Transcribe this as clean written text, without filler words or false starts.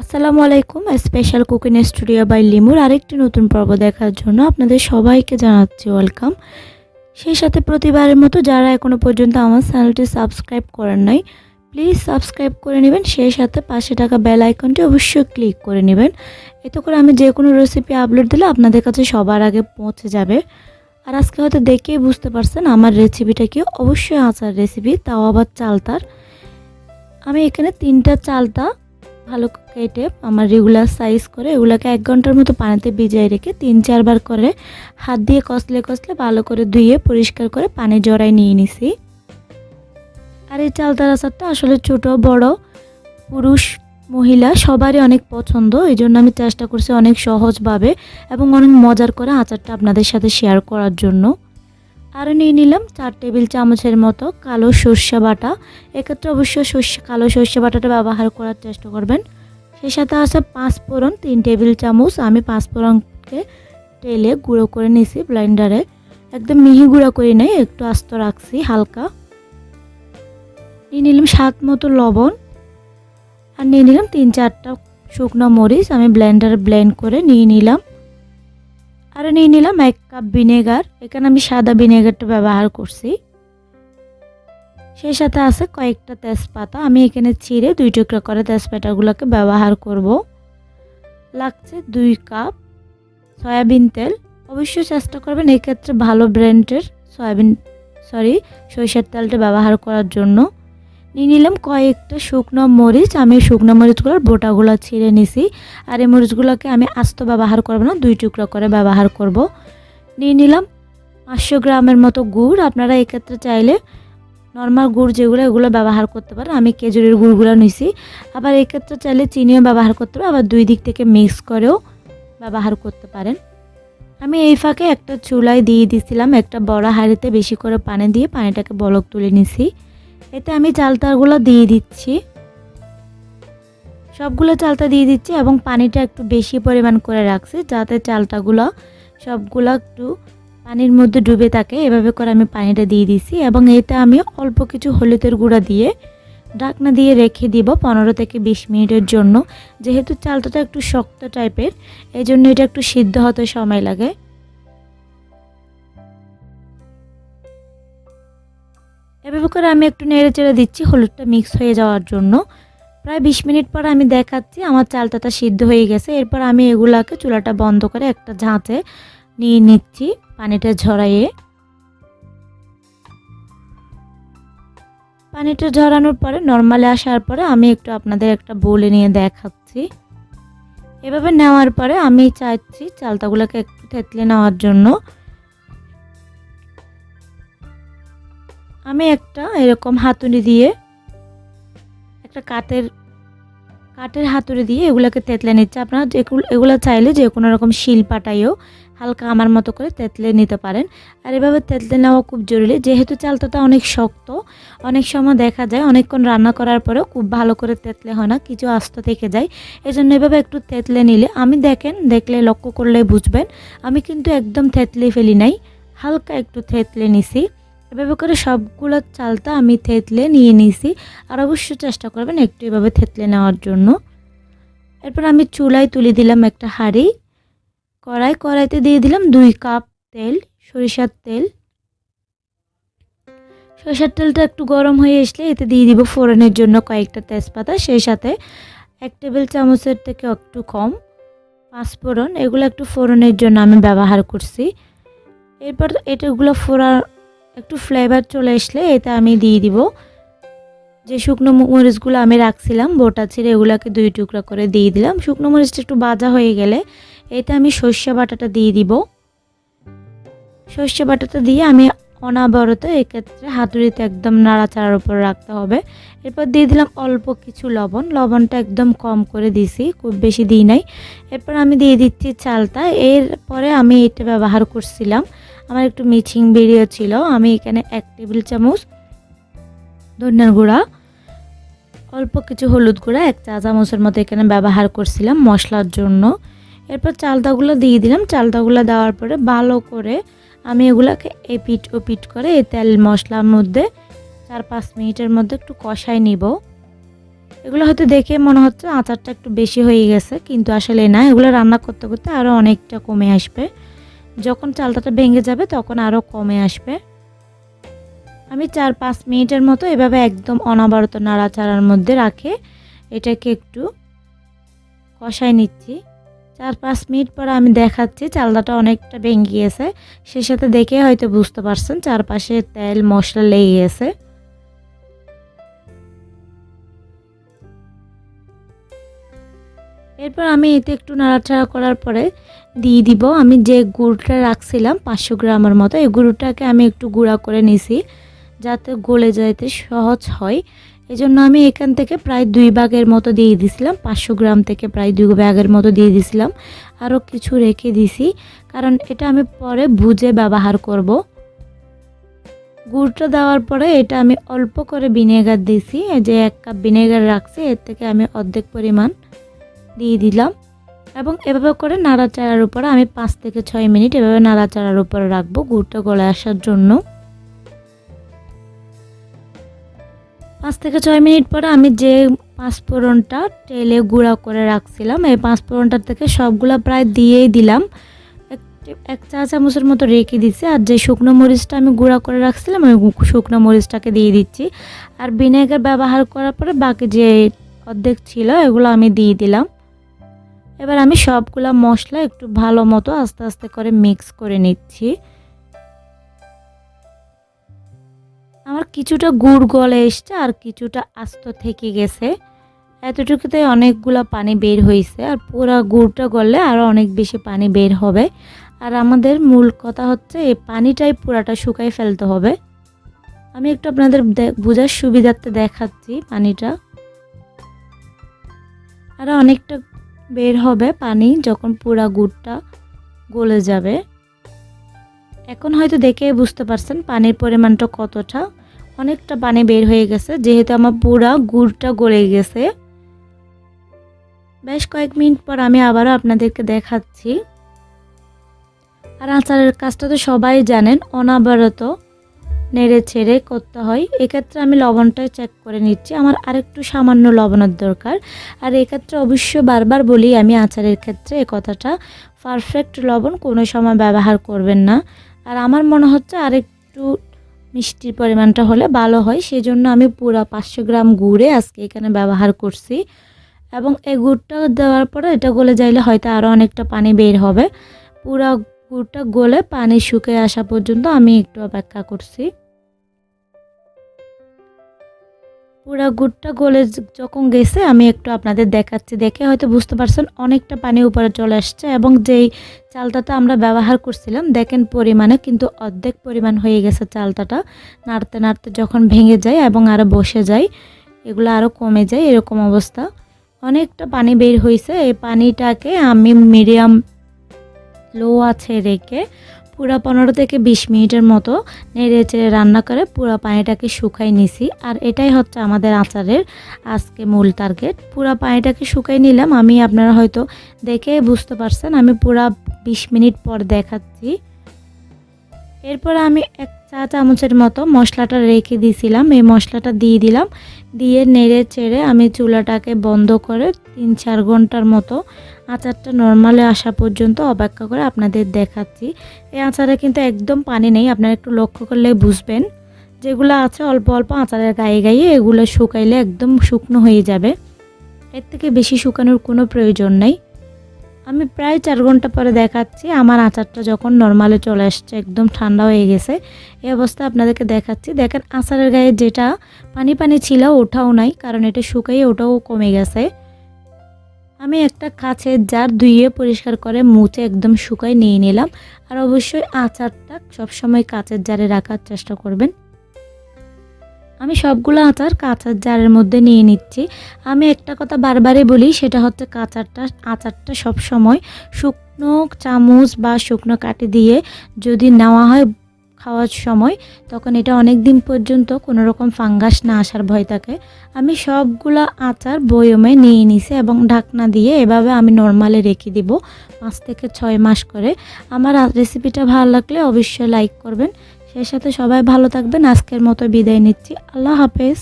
আসসালামু আলাইকুম। Special cooking studio by লিমুর আরেকটি নতুন পর্ব দেখার জন্য আপনাদের সবাইকে জানাচ্ছি ওয়েলকাম। সেই সাথে প্রতিবারের মতো যারা এখনও পর্যন্ত আমার চ্যানেলটি সাবস্ক্রাইব করেন নাই, প্লিজ সাবস্ক্রাইব করে নেবেন। সেই সাথে পাশে থাকা বেল আইকনটি অবশ্যই ক্লিক করে নেবেন। এতে করে আমি যে কোনো রেসিপি আপলোড দিলে আপনাদের কাছে সবার আগে পৌঁছে যাবে। আর আজকে হয়তো দেখেই বুঝতে পারছেন আমার রেসিপিটা কি, অবশ্যই আচার রেসিপি, তাও আবার চালতার। আমি এখানে 3টা চালতা ভালো কেটে আমার রেগুলার সাইজ করে এগুলোকে 1 ঘন্টার মতো পানিতে ভিজিয়ে রেখে 3-4 বার করে হাত দিয়ে কষলে ভালো করে ধুয়ে পরিষ্কার করে পানি জড়াই নিয়ে নিছি। আর এই চালতার আচারটা আসলে ছোট বড় পুরুষ মহিলা সবারই অনেক পছন্দ, এই জন্য আমি চেষ্টা করছি অনেক সহজভাবে এবং অনেক মজার করে আচারটা আপনাদের সাথে শেয়ার করার জন্য। আর নিয়ে নিলাম 4 টেবিল চামচের মতো কালো সর্ষে বাটা। এক্ষেত্রে অবশ্যই কালো সর্ষে বাটাটা ব্যবহার করার চেষ্টা করবেন। সেই সাথে আছে 5 ফোড়ন 3 টেবিল চামচ। আমি 5 ফোড়নকে তেলে গুঁড়ো করে নিয়েছি ব্লেন্ডারে, একদম মিহি গুঁড়ো করে নেই, একটু আস্ত রাখছি হালকা। নিয়ে নিলাম স্বাদ মতো লবণ আর নিয়ে নিলাম 3-4টা শুকনো মরিচ, আমি ব্লেন্ডারে ব্লেন্ড করে নিয়ে নিলাম। আর নিয়ে নিলাম 1 কাপ ভিনেগার, এখানে আমি সাদা ভিনেগারটা ব্যবহার করছি। সেই সাথে আছে কয়েকটা তেজপাতা, আমি এখানে ছিঁড়ে 2 টুকরা করে তেজপাতাগুলোকে ব্যবহার করব। লাগছে 2 কাপ সয়াবিন তেল, অবশ্যই চেষ্টা করবেন এক্ষেত্রে ভালো ব্র্যান্ডের সরিষার তেলটা ব্যবহার করার জন্য। নিয়ে নিলাম কয়েকটা শুকনো মরিচ, আমি শুকনো মরিচগুলোর বোটাগুলো ছিঁড়ে নিছি। আর এই মরিচগুলোকে আমি আস্ত ব্যবহার করব না, 2 টুকরা করে ব্যবহার করব। নিয়ে নিলাম 500 গ্রামের মতো গুড়, আপনারা এক্ষেত্রে চাইলে নর্মাল গুড় যেগুলো এগুলো ব্যবহার করতে পারেন, আমি খেজুরের গুড়গুলো নিছি। আবার এক্ষেত্রে চাইলে চিনিও ব্যবহার করতে পারেন, আবার 2 দিক থেকে মিক্স করেও ব্যবহার করতে পারেন। আমি এই ফাঁকে একটা চুলায় দিয়ে দিছিলাম একটা বড় হাঁড়িতে বেশি করে পানি দিয়ে পানিটাকে বলক তুলে নিছি। এতে আমি চালতাগুলো দিয়ে দিচ্ছি, সবগুলো চালতা দিয়ে দিচ্ছি এবং পানিটা একটু বেশি পরিমাণ করে রাখছি যাতে চালতাগুলো সবগুলো একটু পানির মধ্যে ডুবে থাকে। এভাবে করে আমি পানিটা দিয়ে দিছি এবং এতে আমি অল্প কিছু হলুদের গুঁড়া দিয়ে ঢাকনা দিয়ে রেখে দিব 15 থেকে 20 মিনিটের জন্য। যেহেতু চালতাটা একটু শক্ত টাইপের, এই জন্য এটা একটু সিদ্ধ হতে সময় লাগে। এভাবে করে আমি একটু নেড়ে চেড়ে দিচ্ছি হলুদটা মিক্স হয়ে যাওয়ার জন্য। প্রায় 20 মিনিট পর আমি দেখাচ্ছি আমার চালতাটা সিদ্ধ হয়ে গেছে। এরপর আমি এগুলাকে চুলাটা বন্ধ করে একটা ঝাঁচে নিয়ে নিচ্ছি পানিটা ঝরাইয়ে। পানিটা ঝরানোর পরে নর্মালে আসার পরে আমি একটু আপনাদের একটা বলে নিয়ে দেখাচ্ছি। এভাবে নেওয়ার পরে আমি চাইছি চালতাগুলোকে একটু থেতলে নেওয়ার জন্য। আমি একটা এরকম হাতুড়ি দিয়ে একটা কাঠের হাতুড়ি দিয়ে এগুলোকে তেতলে নিচ্ছে। আপনারা এগুলো চাইলে যে কোনো রকম শিলপাটাইও হালকা আমার মতো করে তেতলে নিতে পারেন। আর এভাবে তেতলে নেওয়া খুব জরুরি, যেহেতু চালতাটা অনেক শক্ত, অনেক সময় দেখা যায় অনেকক্ষণ রান্না করার পরেও খুব ভালো করে তেতলে হয় না, কিছু আস্ত থেকে যায়। এজন্য এভাবে একটু তেতলে নিলে, আমি দেখলে লক্ষ্য করলে বুঝবেন আমি কিন্তু একদম তেতলে ফেলি নাই, হালকা একটু তেতলে নিছি। এভাবে করে সবগুলো চালতা আমি থেতলে নিয়ে নিছি। আর অবশ্যই চেষ্টা করবেন একটু এভাবে থেতলে নেওয়ার জন্য। এরপর আমি চুলায় তুলে দিলাম একটা হাঁড়ি, কড়াইতে দিয়ে দিলাম 2 কাপ তেল, সরিষার তেল। সরিষার তেলটা একটু গরম হয়ে আসলে এতে দিয়ে দিব ফোড়নের জন্য কয়েকটা তেজপাতা, সেই সাথে 1 টেবিল চামচের থেকে একটু কম 5 ফোড়ন, এগুলো একটু ফোড়নের জন্য আমি ব্যবহার করছি। এরপর এটাগুলো একটু ফ্লেভার চলে আসলে এতে আমি দিয়ে দিব যে শুকনো মরিচগুলো আমি রাখছিলাম বোটা ছিঁড়ে, এগুলোকে 2 টুকরা করে দিয়ে দিলাম। শুকনো মরিচটা একটু ভাজা হয়ে গেলে এতে আমি সর্ষে বাটাটা দিয়ে দিব। সর্ষে বাটাটা দিয়ে আমি অনবরত এক্ষেত্রে হাতুড়িতে একদম নাড়াচাড়ার উপর রাখতে হবে। এরপর দিয়ে দিলাম অল্প কিছু লবণ, লবণটা একদম কম করে দিছি, খুব বেশি দিই নাই। এরপর আমি দিয়ে দিচ্ছি চালতা। এরপরে আমি এটা ব্যবহার করছিলাম, আমার একটু মিচিং বেরিয়ে ছিল, আমি এখানে 1 টেবিল চামচ ধনিয়ার গুঁড়া, অল্প কিছু হলুদ গুঁড়া 1 চা চামচের মতো এখানে ব্যবহার করছিলাম মশলার জন্য। এরপর চালতাগুলো দিয়ে দিলাম। চালতাগুলো দেওয়ার পরে ভালো করে আমি এগুলাকে এপিট ওপিট করে এই তেল মশলার মধ্যে 4-5 মিনিটের মধ্যে একটু কষাই নিব। এগুলো হয়তো দেখে মনে হচ্ছে আচারটা একটু বেশি হয়ে গেছে, কিন্তু আসলে না, এগুলো রান্না করতে করতে আরও অনেকটা কমে আসবে। যখন চালটাটা ভেঙে যাবে তখন আরও কমে আসবে। আমি 4-5 মিনিটের মতো এভাবে একদম অনবরত নাড়াচাড়ার মধ্যে রাখে এটাকে একটু কষায় নিচ্ছি। 4-5 মিনিট পর আমি দেখাচ্ছি চালটাটা অনেকটা ভেঙে গিয়েছে। সেই সাথে দেখে হয়তো বুঝতে পারছেন চারপাশে তেল মশলা লেগে গেছে। এরপর আমি এতে একটু নাড়াচাড়া করার পরে দিয়ে দিব আমি যে গুড়টা রাখছিলাম 500 গ্রামের মতো, এই গুড়টাকে আমি একটু গুঁড়া করে নিছি যাতে গলে যেতে সহজ হয়। এজন্য আমি এখান থেকে প্রায় 2 ভাগের মতো দিয়ে দিছিলাম, 500 গ্রাম থেকে প্রায় 2 ভাগের মতো দিয়ে দিছিলাম। আরও কিছু রেখে দিছি কারণ এটা আমি পরে ভুজে ব্যবহার করব। গুড়টা দেওয়ার পরে এটা আমি অল্প করে ভিনেগার দিছি, এই যে 1 কাপ ভিনেগার রাখছি এর থেকে আমি অর্ধেক পরিমাণ দিয়ে দিলাম এবং এভাবে করে নাড়াচাড়ার উপরে আমি 5 থেকে 6 মিনিট এভাবে নাড়াচাড়ার উপরে রাখবো গুড়টা গলে আসার জন্য। 5 থেকে 6 মিনিট পরে আমি যে 5 ফোড়নটা তেলে গুঁড়া করে রাখছিলাম এই 5 ফোড়নটার থেকে সবগুলা প্রায় দিয়েই দিলাম। এক চা চামচের মতো রেখে দিচ্ছি, আর যে শুকনো মরিচটা আমি গুঁড়া করে রাখছিলাম ওই শুকনো মরিচটাকে দিয়ে দিচ্ছি। আর ভিনেগার ব্যবহার করার পরে বাকি যে অর্ধেক ছিল এগুলো আমি দিয়ে দিলাম। এবার আমি সবগুলা মশলা একটু ভালো মতো আস্তে আস্তে করে মিক্স করে নিচ্ছি। আমার কিছুটা গুড় গলে এসছে আর কিছুটা আস্ত থেকে গেছে, এতটুকুতে অনেকগুলো পানি বের হয়েছে। আর পুরো গুড়টা গললে আরও অনেক বেশি পানি বের হবে। আর আমাদের মূল কথা হচ্ছে এই পানিটাই পুরাটা শুকাই ফেলতে হবে। আমি একটু আপনাদের বোঝার সুবিধার্থে দেখাচ্ছি পানিটা। আরও অনেকটা বের হবে পানি যখন পুরা গুড়টা গলে যাবে। এখন হয়তো দেখে বুঝতে পারছেন পানির পরিমাণটা কতটা, অনেকটা পানি বের হয়ে গেছে যেহেতু আমার পুরা গুড়টা গলে গেছে। বেশ কয়েক মিনিট পর আমি আবারও আপনাদেরকে দেখাচ্ছি। আর আচারের কাজটা তো সবাই জানেন, অনবরত নেড়ে ছেড়ে করতে হয়। এক্ষেত্রে আমি লবণটা চেক করে নিচ্ছি, আমার আরেকটু সামান্য লবণের দরকার। আর এক্ষেত্রে অবশ্য বারবার বলি আমি আচারের ক্ষেত্রে এ কথাটা, পারফেক্ট লবণ কোনো সময় ব্যবহার করবেন না। আর আমার মনে হচ্ছে আরেকটু মিষ্টির পরিমাণটা হলে ভালো হয়, সেজন্য আমি পুরো 500 গ্রাম গুড়ে আজকে এখানে ব্যবহার করছি। এবং এই গুড়টা দেওয়ার পরে এটা গলে যাইলে হয়তো আরও অনেকটা পানি বের হবে। পুরো গুড়টা গলে পানি শুকিয়ে আসা পর্যন্ত আমি একটু অপেক্ষা করছি। পুরা গুড়টা গলে যখন গেছে আমি একটু আপনাদের দেখাচ্ছি, দেখে হয়তো বুঝতে পারছেন অনেকটা পানি উপরে চলে আসছে। এবং যেই চালটাটা আমরা ব্যবহার করছিলাম দেখেন পরিমাণে কিন্তু অর্ধেক পরিমাণ হয়ে গেছে চালটাটা। নাড়তে নাড়তে যখন ভেঙে যায় এবং আরও বসে যায়, এগুলো আরও কমে যায়, এরকম অবস্থা। অনেকটা পানি বের হয়েছে। এই পানিটাকে আমি মিডিয়াম লো আছে রেখে পুরো 15 থেকে 20 মিনিটের মতো নেড়ে চেড়ে রান্না করে পুরো পানিটাকে শুকাই নিছি। আর এটাই হচ্ছে আমাদের আচারের আজকে মূল টার্গেট। পুরো পানিটাকে শুকাই নিলাম আমি, আপনারা হয়তো দেখে বুঝতে পারছেন। আমি পুরো 20 মিনিট পর দেখাচ্ছি। এরপর আমি 1 চা চামচের মতো মশলাটা রেখে দিয়েছিলাম, এই মশলাটা দিয়ে দিলাম। দিয়ে নেড়ে চেড়ে আমি চুলাটাকে বন্ধ করে 3-4 ঘন্টার মতো আচারটা নরমালে আসা পর্যন্ত অপেক্ষা করে আপনাদের দেখাচ্ছি। এই আচারে কিন্তু একদম পানি নেই, আপনারা একটু লক্ষ্য করলে বুঝবেন। যেগুলো আছে অল্প অল্প আচারের গায়ে গায়ে, এগুলো শুকাইলে একদম শুকনো হয়ে যাবে, এর থেকে বেশি শুকানোর কোনো প্রয়োজন নেই। আমি প্রায় 4 ঘন্টা পরে দেখাচ্ছি আমার আচারটা যখন নরমালে চলে আসছে, একদম ঠান্ডা হয়ে গেছে। এই অবস্থা আপনাদেরকে দেখাচ্ছি। দেখেন আচারের গায়ে যেটা পানি পানি ছিল ওটাও নাই, কারণ এটা শুকাইয়ে ওটাও কমে গেছে। আমি একটা কাচের জার ধুয়ে পরিষ্কার করে মুছে একদম শুকাই নিয়ে নিলাম। আর অবশ্যই আচারটা সবসময় কাচের জারে রাখার চেষ্টা করবেন। আমি সবগুলো আচার কাঁচার জারের মধ্যে নিয়ে নিচ্ছি। আমি একটা কথা বারবারই বলি, সেটা হচ্ছে আচারটা সব সময় শুকনো চামচ বা শুকনো কাঠি দিয়ে যদি নেওয়া হয় খাওয়ার সময়, তখন এটা অনেক দিন পর্যন্ত কোনো রকম ফাঙ্গাস না আসার ভয় থাকে। আমি সবগুলো আচার বয়মে নিয়ে নিছি এবং ঢাকনা দিয়ে এভাবে আমি নরমালে রেখে দিব 5 থেকে 6 মাস করে। আমার রেসিপিটা ভালো লাগলে অবশ্যই লাইক করবেন। সেই সাথে সবাই ভালো থাকবেন। আজকের মতো বিদায় নিচ্ছি। আল্লাহ হাফেজ।